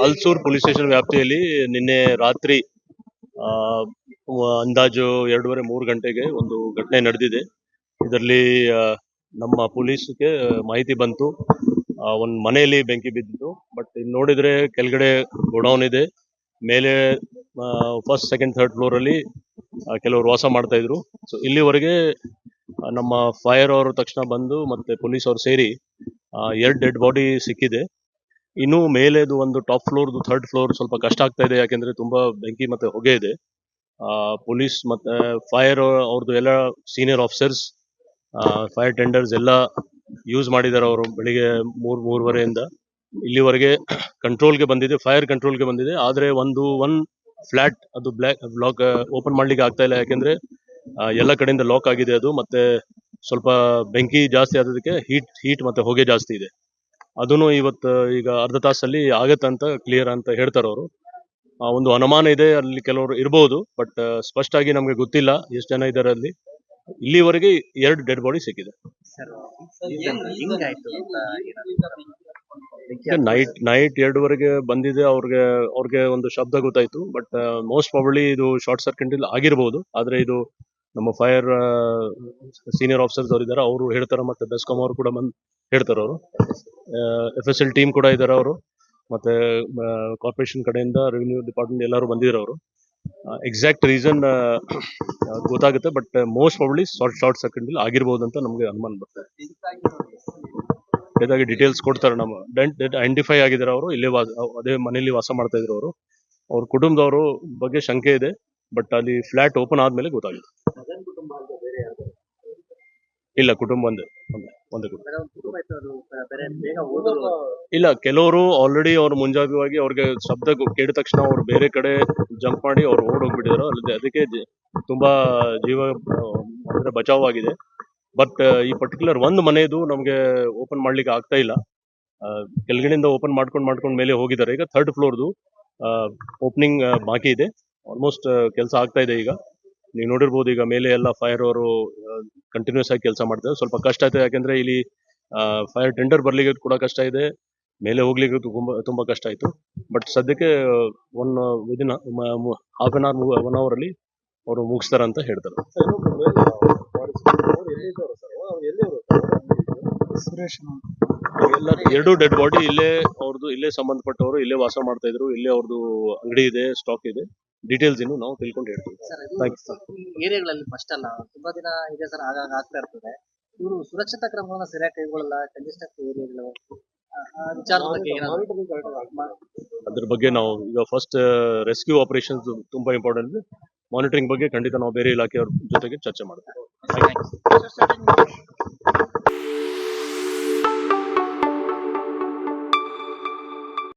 Ulsoor police station ವ್ಯಾಪ್ತಿಯಲ್ಲಿ ನಿನ್ನೆ ರಾತ್ರಿ ಆ, ಅಂದಾಜು 2:30-3 ಗಂಟೆಗೆ ಒಂದು ಘಟನೆ ನಡೆದಿದೆ. ಇದರಲ್ಲಿ ನಮ್ಮ ಪೊಲೀಸ್ಗೆ ಮಾಹಿತಿ ಬಂತು, ಒಂದು ಮನೆಯಲ್ಲಿ ಬೆಂಕಿ ಬಿದ್ದಿದ್ದು. ಬಟ್ ಇಲ್ಲಿ ನೋಡಿದ್ರೆ ಕೆಳಗಡೆ ಗೋಡೌನ್ ಇದೆ, ಮೇಲೆ ಫಸ್ಟ್ ಸೆಕೆಂಡ್ ಥರ್ಡ್ ಫ್ಲೋರ್ ಅಲ್ಲಿ ಕೆಲವರು ವಾಸ ಮಾಡ್ತಾ ಇದ್ರು. ಸೊ ಇಲ್ಲಿವರೆಗೆ ನಮ್ಮ ಫೈರ್ ಅವರು ತಕ್ಷಣ ಬಂದು ಮತ್ತೆ ಪೊಲೀಸ್ ಅವರು ಸೇರಿ 2 ಡೆಡ್ ಬಾಡಿ ಸಿಕ್ಕಿದೆ. ಇನ್ನು ಮೇಲೆದು ಒಂದು ಟಾಪ್ ಫ್ಲೋರ್ದು ಥರ್ಡ್ ಫ್ಲೋರ್ ಸ್ವಲ್ಪ ಕಷ್ಟ ಆಗ್ತಾ ಇದೆ, ಯಾಕೆಂದ್ರೆ ತುಂಬಾ ಬೆಂಕಿ ಮತ್ತೆ ಹೊಗೆ ಇದೆ. ಪೊಲೀಸ್ ಮತ್ತೆ ಫೈರ್ ಅವ್ರದ್ದು ಎಲ್ಲ ಸೀನಿಯರ್ ಆಫೀಸರ್ಸ್, ಫೈರ್ ಟೆಂಡರ್ಸ್ ಎಲ್ಲ ಯೂಸ್ ಮಾಡಿದ್ದಾರೆ. ಅವರು ಬೆಳಿಗ್ಗೆ 3-3:30 ಇಲ್ಲಿವರೆಗೆ ಕಂಟ್ರೋಲ್ಗೆ ಬಂದಿದೆ, ಫೈರ್ ಕಂಟ್ರೋಲ್ಗೆ ಬಂದಿದೆ. ಆದ್ರೆ ಒಂದು ಫ್ಲಾಟ್ ಅದು ಬ್ಲಾಕ್ ಓಪನ್ ಮಾಡ್ಲಿಕ್ಕೆ ಆಗ್ತಾ ಇಲ್ಲ, ಯಾಕೆಂದ್ರೆ ಎಲ್ಲ ಕಡೆಯಿಂದ ಲಾಕ್ ಆಗಿದೆ ಅದು. ಮತ್ತೆ ಸ್ವಲ್ಪ ಬೆಂಕಿ ಜಾಸ್ತಿ ಆದದಕ್ಕೆ ಹೀಟ್ ಮತ್ತೆ ಹೊಗೆ ಜಾಸ್ತಿ ಇದೆ. ಅದನ್ನು ಇವತ್ತು ಈಗ ಅರ್ಧ ತಾಸಲ್ಲಿ ಆಗತ್ತಂತ ಕ್ಲಿಯರ್ ಅಂತ ಹೇಳ್ತಾರೆ ಅವರು. ಒಂದು ಅನುಮಾನ ಇದೆ, ಅಲ್ಲಿ ಕೆಲವರು ಇರಬಹುದು, ಬಟ್ ಸ್ಪಷ್ಟವಾಗಿ ನಮ್ಗೆ ಗೊತ್ತಿಲ್ಲ ಎಷ್ಟು ಜನ ಇದ್ದಾರೆ ಅಲ್ಲಿ. ಇಲ್ಲಿವರೆಗೆ 2 ಡೆಡ್ ಬಾಡಿ ಸಿಕ್ಕಿದೆ. ನೈಟ್ 2:00ವರೆಗೆ ಬಂದಿದೆ. ಅವ್ರಿಗೆ ಒಂದು ಶಬ್ದ ಗೊತ್ತಾಯ್ತು, ಬಟ್ ಮೋಸ್ಟ್ ಪ್ರಾಬಬ್ಲಿ ಇದು ಶಾರ್ಟ್ ಸರ್ಕ್ಯೂಟ್ ಆಗಿರ್ಬೋದು. ಆದ್ರೆ ಇದು ನಮ್ಮ ಫೈರ್ ಸೀನಿಯರ್ ಆಫೀಸರ್ಸ್ ಅವರು ಇದ್ದಾರೆ, ಅವರು ಹೇಳ್ತಾರೆ. ಮತ್ತೆ ಬೆಸ್ಕಾಂ ಅವರು ಕೂಡ ಬಂದು ಹೇಳ್ತಾರೆ. ಅವರು FSL ಟೀಮ್ ಕೂಡ ಇದ್ದಾರೆ ಅವರು, ಮತ್ತೆ ಕಾರ್ಪೊರೇಷನ್ ಕಡೆಯಿಂದ ರೆವಿನ್ಯೂ ಡಿಪಾರ್ಟ್ಮೆಂಟ್ ಎಲ್ಲರೂ ಬಂದಿದ್ದಾರೆ. ಅವರು ಎಕ್ಸಾಕ್ಟ್ ರೀಸನ್ ಗೊತ್ತಾಗುತ್ತೆ, but most probably short circuit ಆಗಿರ್ಬೋದು ಅಂತ ನಮ್ಗೆ ಅನುಮಾನ ಬರ್ತದೆ. ಇದಾಗಿ ಡೀಟೇಲ್ಸ್ ಕೊಡ್ತಾರೆ. ನಮ್ಮ ಐಡೆಂಟಿಫೈ ಆಗಿದ್ದಾರೆ ಅವರು, ಇಲ್ಲೇ ಅದೇ ಮನೆಯಲ್ಲಿ ವಾಸ ಮಾಡ್ತಾ ಇದ್ರು ಅವರು. ಅವ್ರ ಕುಟುಂಬದವರು ಬಗ್ಗೆ ಶಂಕೆ ಇದೆ, ಬಟ್ ಅಲ್ಲಿ ಫ್ಲಾಟ್ ಓಪನ್ ಆದ್ಮೇಲೆ ಗೊತ್ತಾಗುತ್ತೆ. ಇಲ್ಲ, ಕುಟುಂಬ ಒಂದೇ ಕುಟುಂಬ. ಇಲ್ಲ, ಕೆಲವರು ಆಲ್ರೆಡಿ ಅವ್ರು ಮುಂಜಾಗ್ರವಾಗಿ ಅವ್ರಿಗೆ ಶಬ್ದ ಕೇಳಿದ ತಕ್ಷಣ ಅವ್ರು ಬೇರೆ ಕಡೆ ಜಂಪ್ ಮಾಡಿ ಅವ್ರು ಓಡೋಗ್ಬಿಟ್ಟಿದ್ರು. ಅಲ್ಲದೆ ಅದಕ್ಕೆ ತುಂಬಾ ಜೀವ ಅಂದ್ರೆ ಬಚಾವಾಗಿದೆ. ಬಟ್ ಈ ಪರ್ಟಿಕ್ಯುಲರ್ ಒಂದು ಮನೆಯದು ನಮ್ಗೆ ಓಪನ್ ಮಾಡ್ಲಿಕ್ಕೆ ಆಗ್ತಾ ಇಲ್ಲ. ಕೆಳಗಡೆಯಿಂದ ಓಪನ್ ಮಾಡ್ಕೊಂಡು ಮೇಲೆ ಹೋಗಿದ್ದಾರೆ. ಈಗ ಥರ್ಡ್ ಫ್ಲೋರ್ದು ಓಪನಿಂಗ್ ಬಾಕಿ ಇದೆ. ಆಲ್ಮೋಸ್ಟ್ ಕೆಲಸ ಆಗ್ತಾ ಇದೆ. ಈಗ ನೀವು ನೋಡಿರ್ಬೋದು, ಈಗ ಮೇಲೆ ಎಲ್ಲ ಫೈರ್ ಅವರು ಕಂಟಿನ್ಯೂಸ್ ಆಗಿ ಕೆಲಸ ಮಾಡ್ತಾರೆ. ಸ್ವಲ್ಪ ಕಷ್ಟ ಆಯ್ತು, ಯಾಕೆಂದ್ರೆ ಇಲ್ಲಿ ಫೈರ್ ಟೆಂಡರ್ ಬರ್ಲಿಕ್ಕೆ ಕೂಡ ಕಷ್ಟ ಇದೆ, ಮೇಲೆ ಹೋಗ್ಲಿಕ್ಕೆ ತುಂಬಾ ಕಷ್ಟ ಆಯ್ತು. ಬಟ್ ಸದ್ಯಕ್ಕೆ within half an hour 1 hour ಅಲ್ಲಿ ಅವರು ಮುಗಿಸ್ತಾರ ಅಂತ ಹೇಳ್ತಾರೆ. ಎಲ್ಲ 2 ಡೆಡ್ ಬಾಡಿ ಇಲ್ಲೇ ಸಂಬಂಧಪಟ್ಟವರು ಇಲ್ಲೇ ವಾಸ ಮಾಡ್ತಾ ಇದ್ರು. ಇಲ್ಲೇ ಅವ್ರದ್ದು ಅಂಗಡಿ ಇದೆ, ಸ್ಟಾಕ್ ಇದೆ. ಡೀಟೇಲ್ಸ್ ಇನ್ನು ನಾವು ತಿಳ್ಕೊಂಡು ಹೇಳ್ತೀವಿ. ಏರಿಯಾಗಳಲ್ಲಿ ಫಸ್ಟ್ ಅಲ್ಲ, ತುಂಬಾ ದಿನ ಇದೆ ಸರ್, ಆಗಾಗ ಆಗ್ತಾ ಇರ್ತದೆ. ಇವರು ಸುರಕ್ಷತಾ ಕ್ರಮಗಳನ್ನ ಸರಿಯಾಗಿ ಕೈಗೊಳ್ಳಲ್ಲ, ಕಂಜೆಸ್ಟೆಡ್ ಏರಿಯಾಗಳು ವಿಚಾರದ ಬಗ್ಗೆ ಅದ್ರ ಬಗ್ಗೆ ನಾವು ಈಗ ಫಸ್ಟ್ ರೆಸ್ಕ್ಯೂ ಆಪರೇಷನ್ಸ್ ತುಂಬಾ ಇಂಪಾರ್ಟೆಂಟ್. ಮಾನಿಟರಿಂಗ್ ಬಗ್ಗೆ ಖಂಡಿತ ನಾವು ಬೇರೆ ಇಲಾಖೆಯವ್ರ ಜೊತೆಗೆ ಚರ್ಚೆ ಮಾಡ್ತೀವಿ.